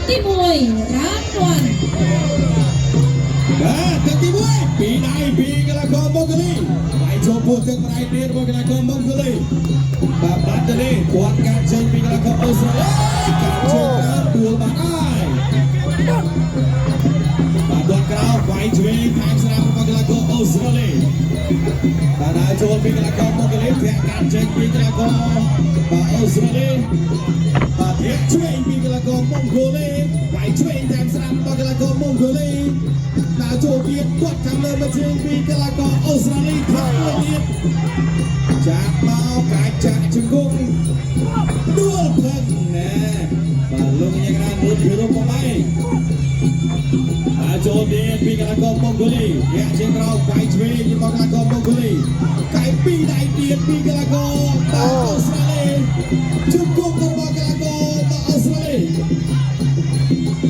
ទី1រ៉ាន់វ៉ាន់ទឹកទី1ពីដៃពីកីឡាករម៉ុងហ្គូលីបាយចូលពោះទឹកប្រៃទៀតរបស់កីឡាករម៉ុងហ្គូលីបាទបាត់ទៅនេះគាត់កាត់ចេញពីកីឡាករអូស្ត្រាលីកាត់ជើងក្រោមដួលបាត់ហើយបាទដួលក្រោមវាយឆ្វេងខាងស្រាមរបស់កីឡាករអូស្ត្រាលីបាទដើរចូលពីកីឡាករម៉ុងហ្គូលីធាក់កាត់ចេញពីកីឡាករបាទអូស្ត្រាលីបាទធាក់ឆ្វេងពីកីឡាករម៉ុងហ្គូលីវាយឆ្វេងខាងស្រាមរបស់កីឡាករម៉ុងហ្គូលីដើរចូលទៀតគាត់ខាងលើមកជើងពីកីឡាករអូស្ត្រាលីធាក់មួយទៀតចាប់មកកាច់ចាក់ជង្គង់ដួលផឹកណែបាទលោកញ៉ាំក្រានមួយពីរូបមកបាយចូលទៀតពីកីឡាករម៉ុងហ្គូលីធាក់ជើងក្រោមវាយឆ្វេងរបស់កីឡាករម៉ុងហ្គូលីកាយពីដៃទៀតពីកីឡាករអូស្ត្រាលីជង្គង់របស់កីឡាករអូស្ត្រាលី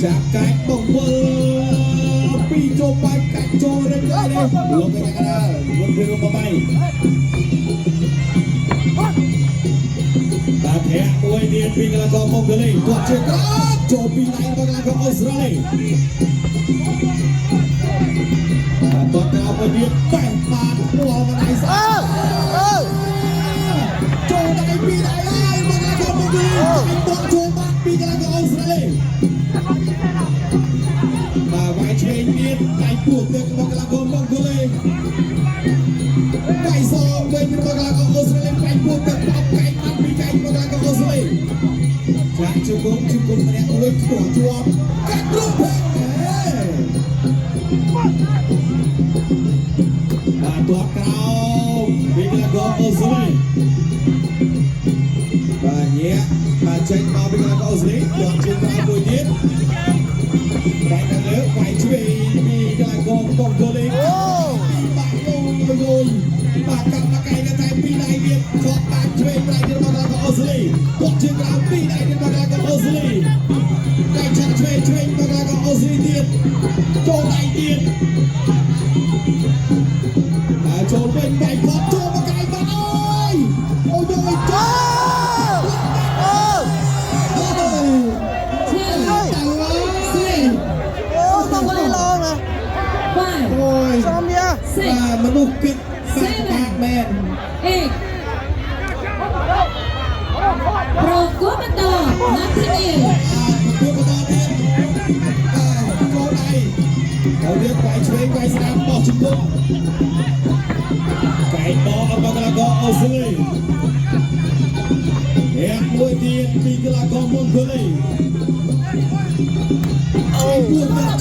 ចាប់កាច់បងវល់ពីចូលបាយកាច់ចូលរឹងដែរលោកញ៉ាំក្រានមួយពីរូបមកបាយបាទធាក់មួយទៀតពីកីឡាករម៉ុងហ្គូលីគាត់ជើងក្រោមចូលពីដៃរបស់កីឡាករអូស្ត្រាលីគាត់ក្រោមមួយទៀតបែកបាទព្រោះមិនដៃស្អាតចូលដៃពីដៃហើយមកកីឡាករម៉ុងហ្គូលីបោះចូលបាត់ពីកីឡាករអូស្ត្រាលីបាទវាយឆ្វេងទៀតដៃពោះទឹករបស់កីឡាករម៉ុងហ្គូលីវាយសងវិញរបស់កីឡាករអូស្ត្រាលីវាយពោះទឹកបោកកែកបាត់ពីកែករបស់កីឡាករអូស្ត្រាលីចាក់ជង្គង់ម្នាក់មួយខ្ពស់ជាប់កាត់រូបបាទទាត់ក្រោមពីកីឡាករអូស្ត្រាលីបាទញាក់បាទចេញមកពីកីឡាករអូស្ត្រាលីទាត់ជើងក្រោមមួយទៀតបែកខាងលើវាយឆ្វេងពីកីឡាករម៉ុងហ្គូលីបាក់លុយបាទកាត់មកកែនៅតែពីដៃទៀតជាប់បាក់ឆ្វេងដៃទៀតរបស់កីឡាករអូស្ត្រាលីទាត់ជើងក្រោមពីដៃទៀតរបស់កីឡាករអូស្ត្រាលីដៃឆាក់ឆ្វេងរបស់កីឡាករអូស្ត្រាលីទៀតចូលដៃទៀតចូលវិញបែកគាត់ចូលមកកែបាត់អើយអូយចូលមនុស្សគិតបាក់មែនប្រកួតបន្តណាទីនេះប្រកួតបន្តទៀតចូលដៃហើយវាវាយឆ្វេងវាយស្ដាំបោះជង្គង់កែបោះរបស់កីឡាករអូស្ត្រាលីអ្នកមួយទៀតពីកីឡាករម៉ុងហ្គូលីអូយ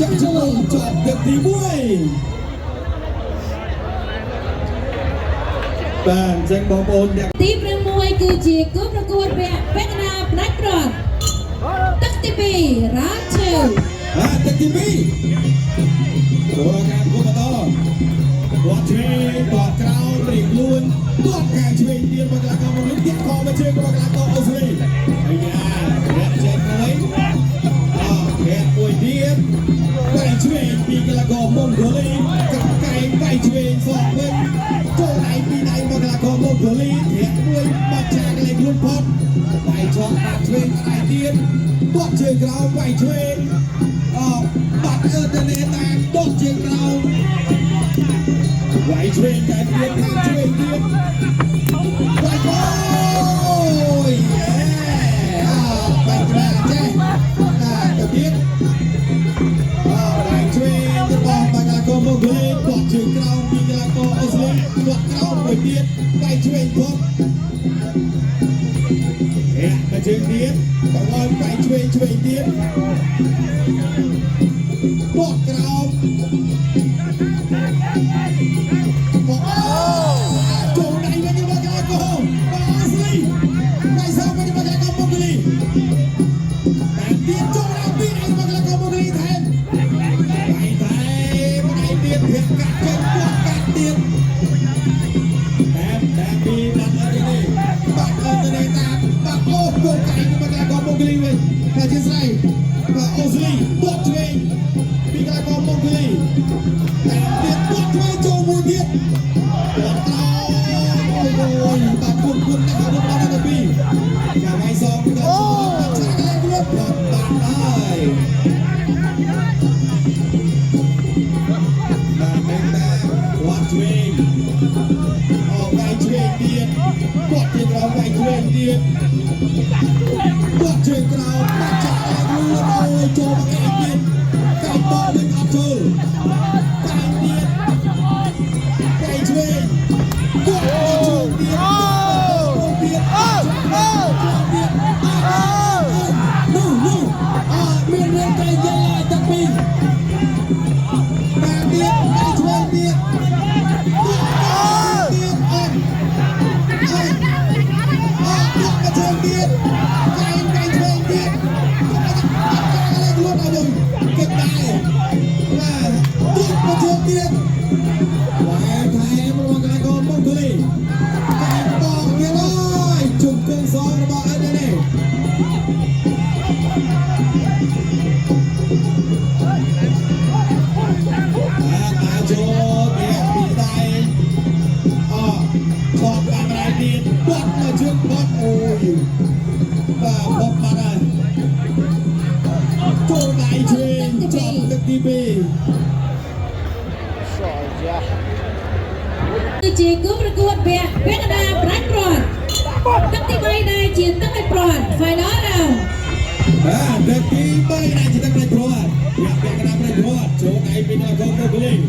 ចាក់ចូលជាប់ទឹកទី1បាទចឹងបងប្អូនអ្នកទី6គឺជាគូប្រកួតវគ្គពេកណាផ្ដាច់ព្រាត់ទឹកទី2រ៉ាន់ឈើទឹកទី2ចូលការគូបន្តគាត់ឆ្វេងគាត់ក្រោមរៀងលួនគាត់កែឆ្វេងទៀតមកកីឡាករម៉ុងហ្គូលីទៀតខំមកជើងរបស់កីឡាករអូស្ត្រាលីអាយ៉ាអ្នកចេញមួយអ្នកមួយទៀតកែឆ្វេងពីកីឡាករម៉ុងហ្គូលីកែវាយឆ្វេងសងវិញចូលដៃពីដៃមកកីឡាករម៉ុងហ្គូលីអ្នកមួយបាត់ចាកលេងខ្លួនផុតវាយឆ្លងបាត់ឆ្វេងដៃទៀតគាត់ជើងក្រោមវាយឆ្វេងបាត់ទៅនេតាមគាត់ជើងក្រោមវាយឆ្វេងតែទៀតឆ្វេងទៀតវាយអូយបាត់ណាចេះទៅទៀតវាយឆ្វេងរបស់កីឡាករម៉ុងហ្គូលីគាត់ជើងក្រោមពីកីឡាករអូស្ត្រាលីគាត់ក្រោមមួយទៀតវាយឆ្វេងគាត់មកជើងទៀតបងអើយវាយឆ្វេងទៀតគាត់ក្រោមចូលដៃវិញមកកីឡាករអូស្ត្រាលីវាយសងវិញមកកីឡាករម៉ុងហ្គូលីតែទៀតចូលដៃពីដៃមកកីឡាករម៉ុងហ្គូលីថែមវាយតែមកដៃទៀតធាក់កាត់ចេញគាត់កាត់ទៀតតែពីដាត់ទៅនេះបាត់ទៅនេះតាមបាត់អូចូលកៃមកកីឡាករម៉ុងហ្គូលីវិញតែជាស្រីបាទអូស្ត្រាលីបោះឆ្វេងពីកីឡាករម៉ុងហ្គូលីតែទៀតបោះឆ្វេងចូលមួយទៀតគាត់ក្រោយអូយបាទគុំតែរបស់ដល់ទៅពីចាវាយសងទៅបាត់ឆាកលេងខ្លួនបាត់ហើយ Tuột chơi cầu bắt chạy lại luôn ôi cho bằng cái tiền cái bò bên áp chơi cái tiền cái chơi tuột chơi tiền miền lên cây dây lại tập mình và tiền cái chơi tiền tiền tuột cái chơi tiền cái chơi tiền cái luôn ở đây cái tài là tuột cái chơi tiền và thay em một cái con bóng cười cái bóng kia ơi chụp cơn gió nó bỏ ở đây này cho đẹp bị tay chọn bàn này tiền quất mà trước quất ôi và bóng bàn này chỗ này chuyên chọn được TVជាគូប្រកួតវគ្គពាក់កណ្ដាលប្រាច់ព្រាត់ទឹកទី3ដែលជាទឹកឯព្រាត់ Final round ទឹកទី3ដែលជាទឹកឯព្រាត់វគ្គពាក់កណ្ដាលប្រាច់ព្រាត់ចូលឯពីដល់កងមកលេង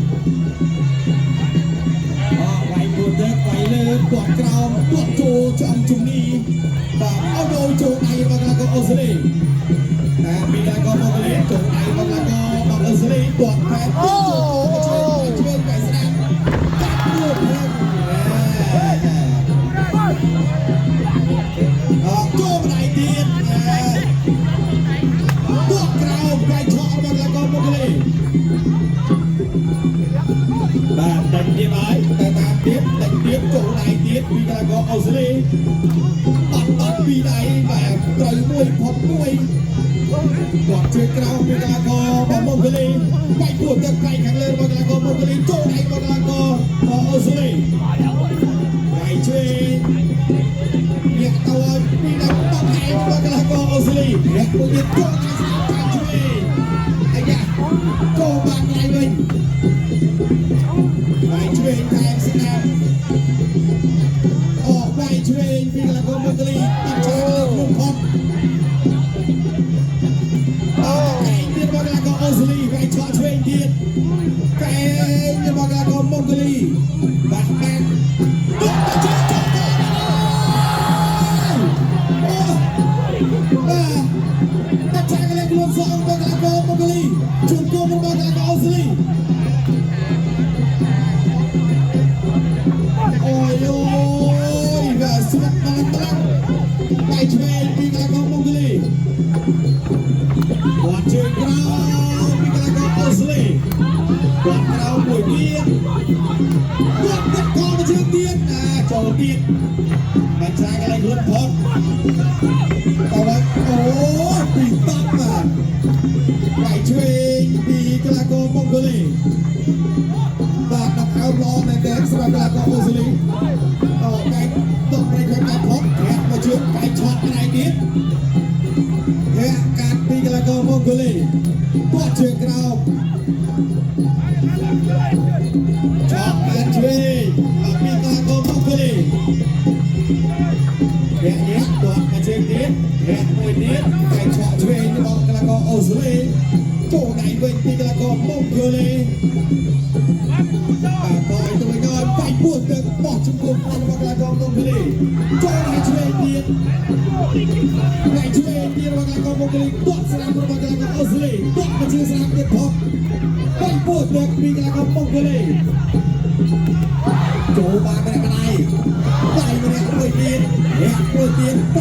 វាយពួតទឹកវាយលើពាត់ក្រោមពាត់ចូលចំជំនីបាទអត់ចូលចូលឯមកដល់កងអូស្ត្រាលីតែពីដល់កងមកលេងចូលឯមកដល់កងអូស្ត្រាលីពាត់តែចូលជួយវាយស្នាមកាត់ពួតចូលដៃទៀតទួតក្រោមវាយឆក់មកដល់កងមកលេងបាទតែទៀតហើយតែតាមទៀតចូលដៃទៀតពីដល់កងអូស្ត្រាលីអត់ពីដៃបាទត្រូវមួយផុតមួយគាត់ជួយក្រោមពីដល់កងមកលេងវាយពួតទឹកវាយខាងលើមកដល់កងមកលេងចូលដៃមកដល់កងអូស្ត្រាលីវាយជួយវាទៅពីដល់បោកឯងមកដល់កងអូស្ត្រាលីវាពួកទៀតចូលដៃស្អាតខាងជួយអាយ៉ាចូលបានដៃវិញវាយជួយខាងស្នាមវាយជួយពីដល់កងមកលេងបាត់ឆាក្នុងផុតទៀតមកដល់កងអូស្ត្រាលីវាយឆក់ជួយទៀតកែទៀតមកដល់កងមកលេងបាត់បាន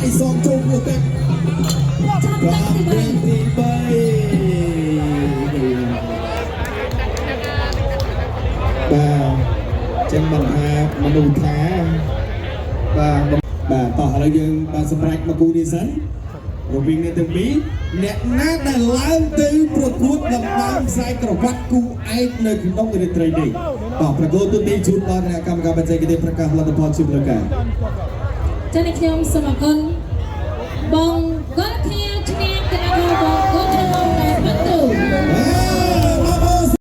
Hãy subscribe cho kênh Ghiền Mì Gõ để không bỏ lỡ những trading ប្រកួតទូទីជូនដល់គណៈកម្មការបច្ចេកទេសប្រកាសលទ្ធផលជូនលើការ ចា៎ខ្ញុំសូមអរគុណបង